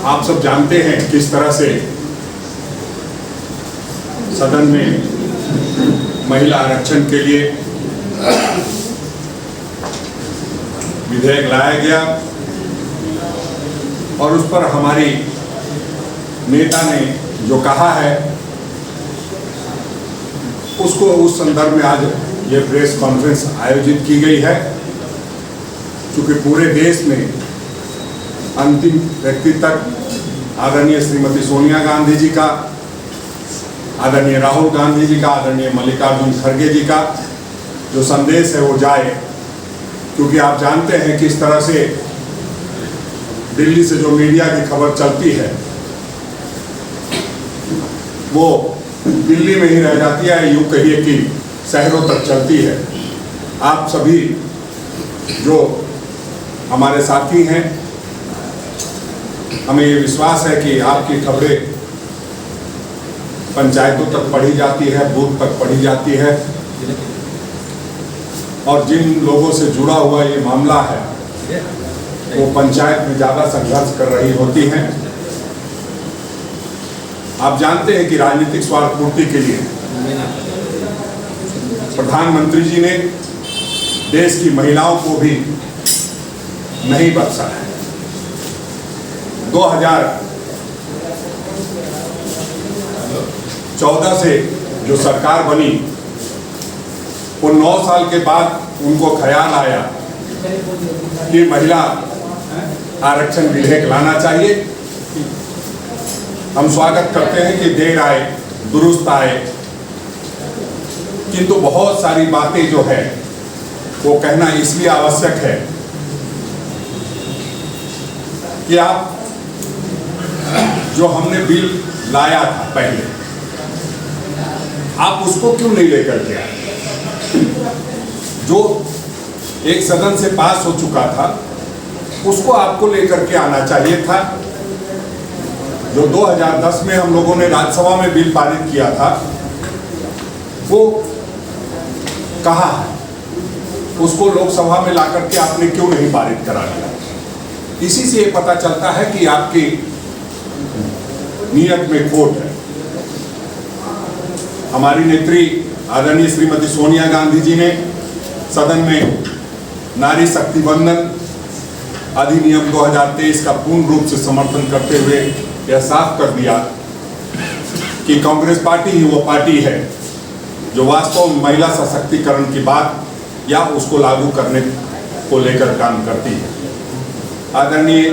आप सब जानते हैं किस तरह से सदन में महिला आरक्षण के लिए विधेयक लाया गया और उस पर हमारी नेता ने जो कहा है उसको उस संदर्भ में आज ये प्रेस कॉन्फ्रेंस आयोजित की गई है, क्योंकि पूरे देश में अंतिम व्यक्ति तक आदरणीय श्रीमती सोनिया गांधी जी का, आदरणीय राहुल गांधी जी का, आदरणीय मल्लिकार्जुन खड़गे जी का जो संदेश है वो जाए। क्योंकि आप जानते हैं कि इस तरह से दिल्ली से जो मीडिया की खबर चलती है वो दिल्ली में ही रह जाती है, यूँ कहिए कि शहरों तक चलती है। आप सभी जो हमारे साथी हैं, हमें ये विश्वास है कि आपकी खबरें पंचायतों तक पढ़ी जाती है, बूथ तक पढ़ी जाती है और जिन लोगों से जुड़ा हुआ ये मामला है वो पंचायत में ज़्यादा संघर्ष कर रही होती हैं। आप जानते हैं कि राजनीतिक स्वार्थ पूर्ति के लिए प्रधानमंत्री जी ने देश की महिलाओं को भी नहीं बख्शा है। 2014 से जो सरकार बनी वो 9 साल के बाद उनको ख्याल आया कि महिला आरक्षण विधेयक लाना चाहिए। हम स्वागत करते हैं कि देर आए दुरुस्त आए, किंतु बहुत सारी बातें जो है वो कहना इसलिए आवश्यक है कि आप जो हमने बिल लाया था पहले, आप उसको क्यों नहीं लेकर के आए? जो एक सदन से पास हो चुका था उसको आपको लेकर के आना चाहिए था। जो 2010 में हम लोगों ने राज्यसभा में बिल पारित किया था वो कहाँ है? उसको लोकसभा में लाकर के आपने क्यों नहीं पारित करा दिया? इसी से ये पता चलता है कि आपकी नियत में खोट है। हमारी नेत्री आदरणीय श्रीमती सोनिया गांधी जी ने सदन में नारी शक्ति वंदन अधिनियम 2023 का पूर्ण रूप से समर्थन करते हुए यह साफ कर दिया कि कांग्रेस पार्टी ही वो पार्टी है जो वास्तव में महिला सशक्तिकरण की बात या उसको लागू करने को लेकर काम करती है। आदरणीय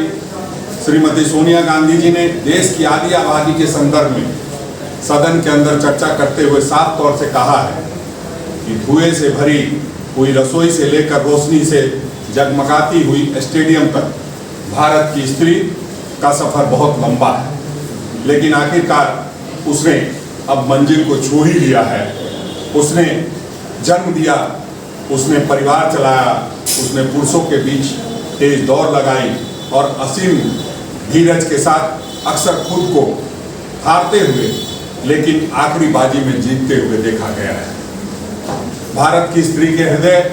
श्रीमती सोनिया गांधी जी ने देश की आधी आबादी के संदर्भ में सदन के अंदर चर्चा करते हुए साफ तौर से कहा है कि धुएं से भरी हुई रसोई से लेकर रोशनी से जगमगाती हुई स्टेडियम तक भारत की स्त्री का सफर बहुत लंबा है, लेकिन आखिरकार उसने अब मंजिल को छू ही लिया है। उसने जन्म दिया, उसने परिवार चलाया, उसने पुरुषों के बीच तेज दौड़ लगाई और असीम धीरज के साथ अक्सर खुद को हारते हुए लेकिन आखिरी बाजी में जीतते हुए देखा गया है। भारत की स्त्री के हृदय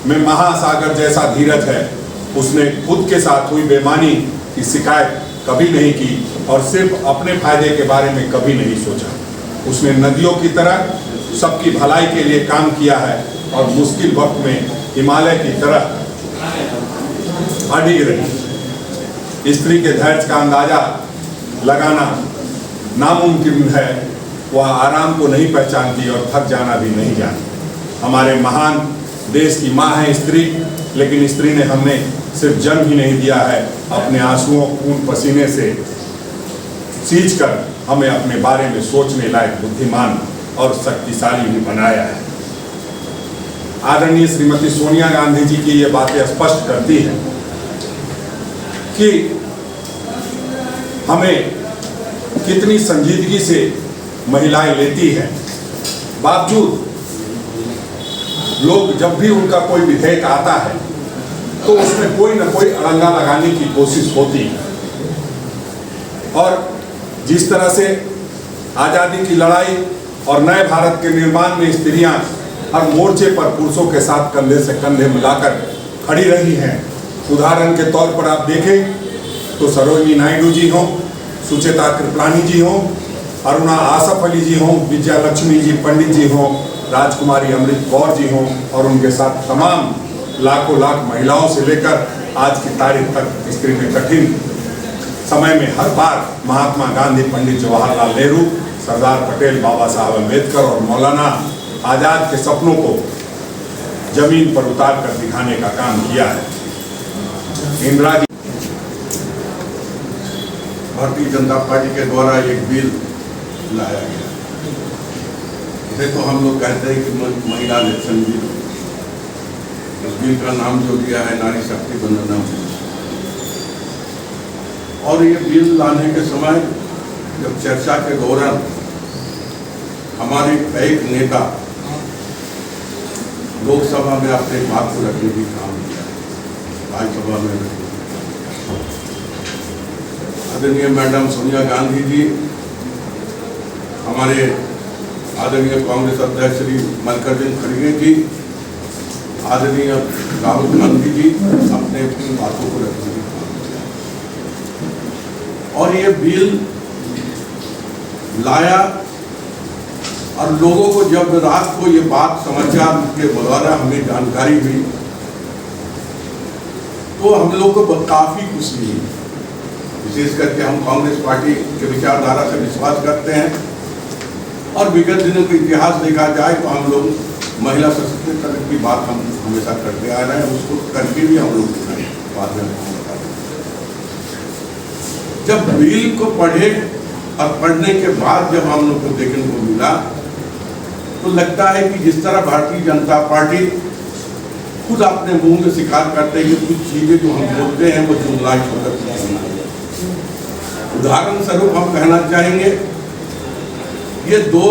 में महासागर जैसा धीरज है। उसने खुद के साथ हुई बेईमानी की शिकायत कभी नहीं की और सिर्फ अपने फायदे के बारे में कभी नहीं सोचा। उसने नदियों की तरह सबकी भलाई के लिए काम किया है और मुश्किल वक्त में हिमालय की तरह अडिग रही। स्त्री के धैर्य का अंदाजा लगाना नामुमकिन है। वह आराम को नहीं पहचानती और थक जाना भी नहीं जानती। हमारे महान देश की माँ है स्त्री, लेकिन स्त्री ने हमें सिर्फ जन्म ही नहीं दिया है, अपने आंसुओं खून पसीने से सींच कर हमें अपने बारे में सोचने लायक बुद्धिमान और शक्तिशाली भी बनाया है। आदरणीय श्रीमती सोनिया गांधी जी की ये बातें स्पष्ट करती हैं कि हमें कितनी संजीदगी से महिलाएं लेती हैं। बावजूद लोग जब भी उनका कोई विधेयक आता है तो उसमें कोई ना कोई अड़ंगा लगाने की कोशिश होती है। और जिस तरह से आज़ादी की लड़ाई और नए भारत के निर्माण में स्त्रियां हर मोर्चे पर पुरुषों के साथ कंधे से कंधे मिलाकर खड़ी रही हैं। उदाहरण के तौर पर आप देखें तो सरोजिनी नायडू जी हों, सुचेता कृपलानी जी हों, अरुणा आसफ अली जी हों, विजया लक्ष्मी जी पंडित जी हों, राजकुमारी अमृत कौर जी हों और उनके साथ तमाम लाखों लाख महिलाओं से लेकर आज की तारीख तक स्त्री में कठिन समय में हर बार महात्मा गांधी, पंडित जवाहरलाल नेहरू, सरदार पटेल, बाबा साहब अम्बेडकर और मौलाना आजाद के सपनों को जमीन पर उतार कर दिखाने का काम किया है। इंदिरा जी, भारतीय जनता पार्टी के द्वारा एक बिल लाया गया, इसे तो हम लोग कहते हैं कि महिला इलेक्शन बिल। इस बिल का नाम जो दिया है नारी शक्ति वंदना बिल। और ये बिल लाने के समय जब चर्चा के दौरान हमारे एक नेता लोकसभा में अपने बात को रखने की काम किया, राज्यसभा में आदरणीय मैडम सोनिया गांधी जी, हमारे आदरणीय कांग्रेस अध्यक्ष श्री मल्लिकार्जुन खड़गे जी, आदरणीय राहुल गांधी जी अपने बातों को रखने की काम किया और ये बिल लाया। और लोगों को जब रात को ये बात समाचार के द्वारा हमें जानकारी हुई तो हम लोग को काफी खुशी हुई। विशेष करके हम कांग्रेस पार्टी के विचारधारा से विश्वास करते हैं और विगत दिनों का इतिहास देखा जाए तो हम लोग महिला सशक्तिकरण की बात हम हमेशा करते आ रहे हैं, उसको करके भी हम लोग बाद में जब बिल को पढ़े और पढ़ने के बाद जब हम लोग को देखने को मिला तो लगता है कि जिस तरह भारतीय जनता पार्टी खुद अपने मुंह में स्वीकार करते हैं कि कुछ चीजें जो हम बोलते हैं वो जुमला छोड़ कर। उदाहरण स्वरूप हम कहना चाहेंगे ये 2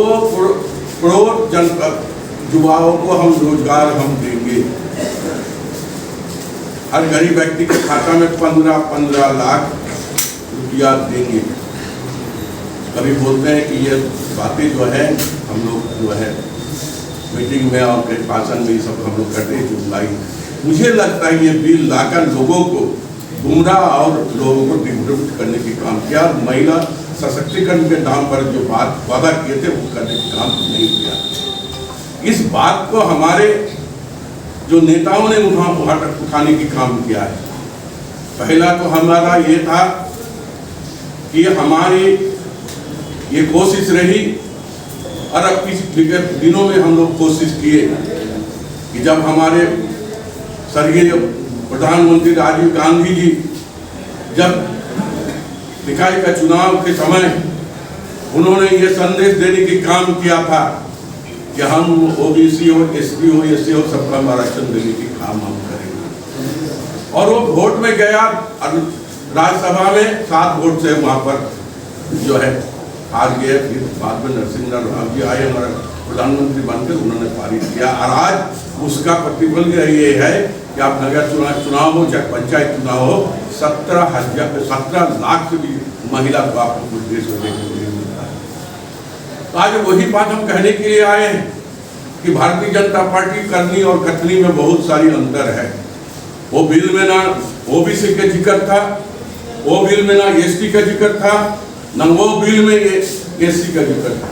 करोड़ जनता युवाओं को हम रोजगार हम देंगे, हर गरीब व्यक्ति के खाता में 15 लाख रुपया देंगे। कभी बोलते हैं कि ये बातें जो है हम लोग जो है मीटिंग में और भाषण में सब हम लोग करते हैं जुमलाई। मुझे लगता है ये बिल लाकर लोगों को गुमराह और लोगों को डिमोटिवेट करने की काम किया और महिला सशक्तिकरण के नाम पर जो बात वादा किए थे वो करने की काम नहीं किया। इस बात को हमारे जो नेताओं ने उठाने की काम किया है। पहला तो हमारा ये था कि हमारी ये कोशिश रही और अब पिछले दिनों में हम लोग कोशिश किए कि जब हमारे स्वर्गीय प्रधानमंत्री राजीव गांधी जी जब निकाय का चुनाव के समय उन्होंने ये संदेश देने की काम किया था कि हम ओबीसी हो, एसटी हो, एससी हो, सबका आरक्षण देने की काम हम करेंगे। और वो वोट में गया और राज्यसभा में 7 वोट से वहां पर जो है हार गए। फिर बाद में नरसिंह राव जी आए, हमारा प्रधानमंत्री बनकर उन्होंने पारित किया और आज उसका प्रतिफल ये है कि आप नगर चुनाव हो चाहे पंचायत चुनाव हो 17 लाख से भी महिला को आपको कुछ देश में देखने को नहीं मिलता है। तो आज वही बात हम कहने के लिए आए हैं कि भारतीय जनता पार्टी करनी और कथनी में बहुत सारी अंतर है। वो बिल में ना ओबीसी का जिक्र था, वो बिल में ना एसटी का जिक्र था, न वो बिल में ये एससी का जिक्र था।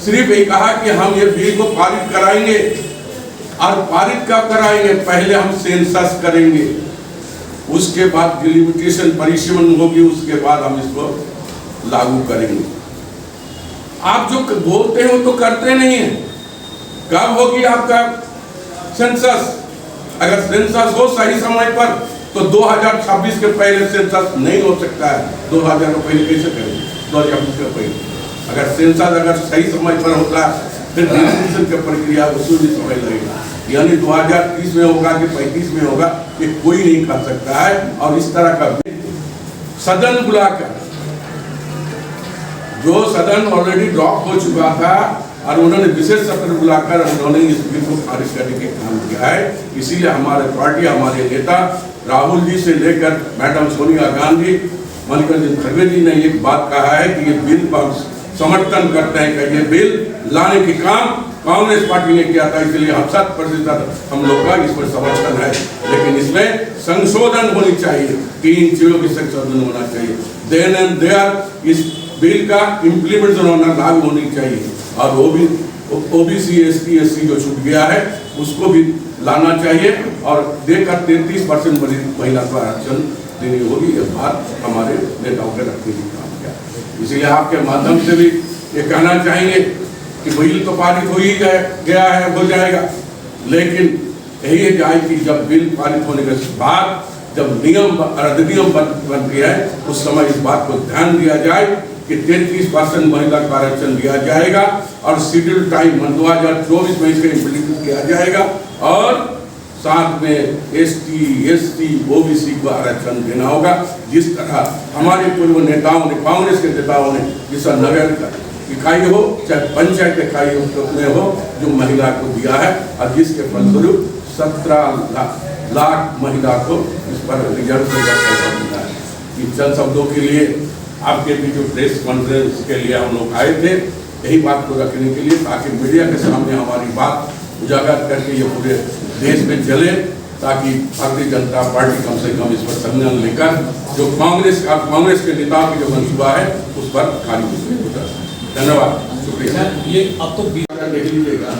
सिर्फ ये कहा कि हम ये बिल को पारित कराएंगे और पारित कब कराएंगे, पहले हम सेंसस करेंगे, उसके बाद डिलिमिटेशन परिसीमन होगी, उसके बाद हम इसको लागू करेंगे। आप जो बोलते हैं वो तो करते नहीं है। कब होगी आपका सेंसस? अगर सेंसस हो सही समय पर तो 2026 के पहले सेंसस नहीं हो सकता है। 2000 के पहले कैसे करेंगे? 2026 के पहले अगर सेंसस अगर सही समय पर होता फिर डिलिमिटेशन की प्रक्रिया उसमें भी समय लगेगा। यानी 2030 में होगा कि 35 में होगा ये कोई नहीं कर सकता है। और इस तरह का सदन बुलाकर, जो सदन ऑलरेडी ड्रॉप हो चुका था और उन्होंने विशेष सत्र बुलाकर उन्होंने इस बिल को खारिज करने के काम किया है। इसीलिए हमारे पार्टी, हमारे नेता राहुल जी से लेकर मैडम सोनिया गांधी, मल्लिकार्जुन खड़गे जी ने एक बात कहा है कि ये बिल पर समर्थन करते हैं कि ये बिल लाने के काम कांग्रेस पार्टी ने किया था, इसलिए हम 100% हम लोग का इस पर समर्थन है। लेकिन इसमें संशोधन होनी चाहिए, 3 चीजों की संशोधन होना चाहिए। देन एंड देयर इस बिल का इम्प्लीमेंटेशन होना, लागू होनी चाहिए। और वो भी ओबीसी एसटी एससी जो छूट गया है उसको भी लाना चाहिए और देकर 33% महिला को आरक्षण देनी होगी। ये बात हमारे नेताओं के रखने की काम किया। इसीलिए आपके माध्यम से भी ये कहना चाहेंगे कि बिल तो पारित हो ही गया है, हो जाएगा, लेकिन यही है कि जब बिल पारित होने के बाद जब नियम अधिनियम बन गया है उस समय इस बात को ध्यान दिया जाए कि 33% महिला को आरक्षण दिया जाएगा और शेड्यूल टाइम 2024 में इसका इम्प्लीमेंट किया जाएगा और साथ में एसटी एसटी ओबीसी को आरक्षण देना होगा। जिस तरह हमारे पूर्व नेताओं ने, कांग्रेस के नेताओं ने, जिसका नगर इकाई हो चाहे पंचायत इकाई में हो, जो महिला को दिया है और जिसके फलस्वरूप 17 लाख महिला को इस पर रिजर्वेशन का पैसा मिला है। इन चंद शब्दों के लिए आपके भी जो प्रेस कॉन्फ्रेंस के लिए हम लोग आए थे, यही बात को रखने के लिए, ताकि मीडिया के सामने हमारी बात उजागर करके ये पूरे देश में चले, ताकि भारतीय जनता पार्टी कम से कम इस पर संज्ञान लेकर जो कांग्रेस के नेताओं की जो मंसूबा है उस पर खारिज हो जाए। धन्यवाद, शुक्रिया। ये अब तो देख लीजिएगा,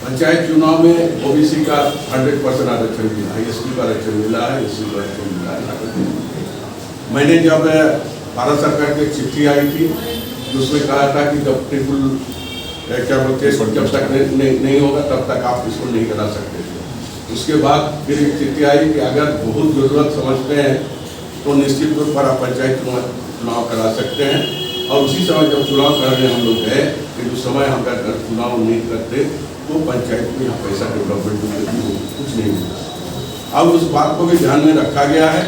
पंचायत चुनाव में ओबीसी का 100% आरक्षण मिला है, एसटी का आरक्षण मिला है, एससी का आरक्षण मिला है। मैंने जब भारत सरकार की चिट्ठी आई थी उसमें कहा था कि जब ट्रिपल क्या बोलते हैं जब तक नहीं होगा तब तक आप इसको नहीं करा सकते। उसके बाद फिर एक चिट्ठी आई कि अगर बहुत ज़रूरत समझते हैं तो निश्चित तौर पर आप पंचायत चुनाव करा सकते हैं। और उसी समय जब चुनाव करने हम लोग गए कि उस समय हम अगर चुनाव नहीं करते तो पंचायत में यहाँ पैसा डेवलपमेंट कुछ नहीं मिलता। अब उस बात को भी ध्यान में रखा गया है,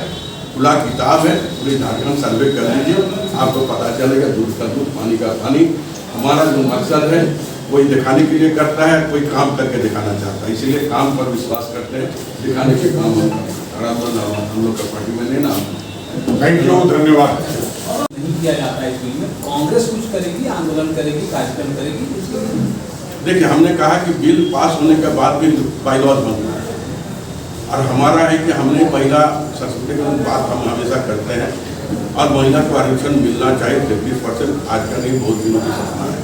खुला किताब है, पूरे झारखंड सर्वे कर लीजिए, आपको पता चलेगा दूध का दूध पानी का पानी। हमारा जो मकसद है कोई दिखाने के लिए करता है, कोई काम करके दिखाना चाहता है, इसीलिए काम पर विश्वास करते हैं, दिखाने के काम हम लोग का पार्टी में नहीं ना। थैंक यू, धन्यवाद। नहीं किया जाता है इस बिल में, कांग्रेस कुछ करेगी, आंदोलन करेगी, कार्यक्रम करेगी। देखिए, हमने कहा कि बिल पास होने के बाद भी बाईलॉज बनना है और हमारा है कि हमने महिला सशक्तिकरण की बात हम हमेशा करते हैं और महिला को आरक्षण मिलना चाहिए 33%। आज का नहीं, बहुत दिनों का सपना है।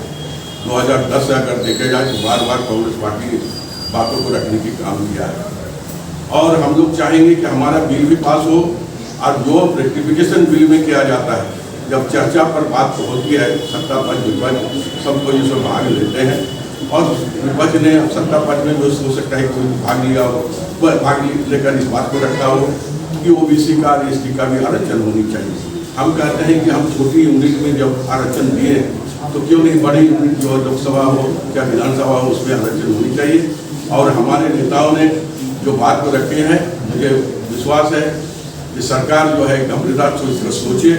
2010 से अगर देखे जाए तो बार बार कांग्रेस पार्टी बातों को रखने की काम किया है और हम लोग चाहेंगे कि हमारा बिल भी पास हो। और जो रेक्टिफिकेशन बिल में किया जाता है, जब चर्चा पर बात होती है, सत्ता पक्ष विपक्ष सब कोई इसमें भाग लेते हैं और विपक्ष ने सत्ता पक्ष में जो हो सकता है कोई भाग लिया हो, वह भाग लेकर इस बात को रखा हो कि ओबीसी का और एसटी का भी आरक्षण होनी चाहिए। हम कहते हैं कि हम छोटी यूनिट में जब आरक्षण दिए तो क्यों नहीं बड़ी यूनिट जो लोकसभा हो या विधानसभा हो उसमें आरक्षण होनी चाहिए। और हमारे नेताओं ने जो बात को रखे हैं, मुझे विश्वास है कि सरकार जो है गंभीरता से इसको सोचे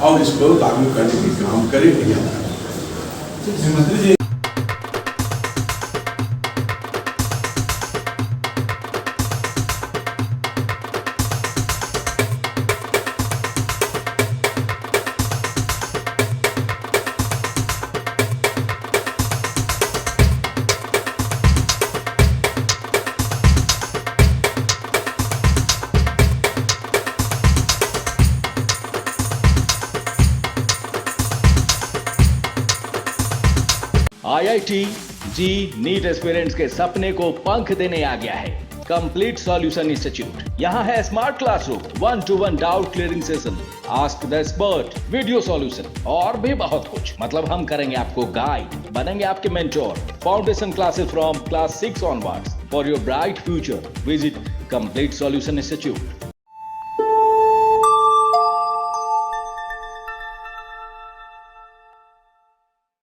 और इसको लागू करने की काम करे। मंत्री जी, IIT जी नीट एस्पिरेंट्स के सपने को पंख देने आ गया है कंप्लीट सॉल्यूशन इंस्टीट्यूट। यहाँ है smart classroom, 1-to-1 doubt clearing session, ask the expert, video solution और भी बहुत कुछ। मतलब हम करेंगे आपको गाइड, बनेंगे आपके mentor. Foundation classes from class 6 onwards for your bright future. Visit complete solution institute,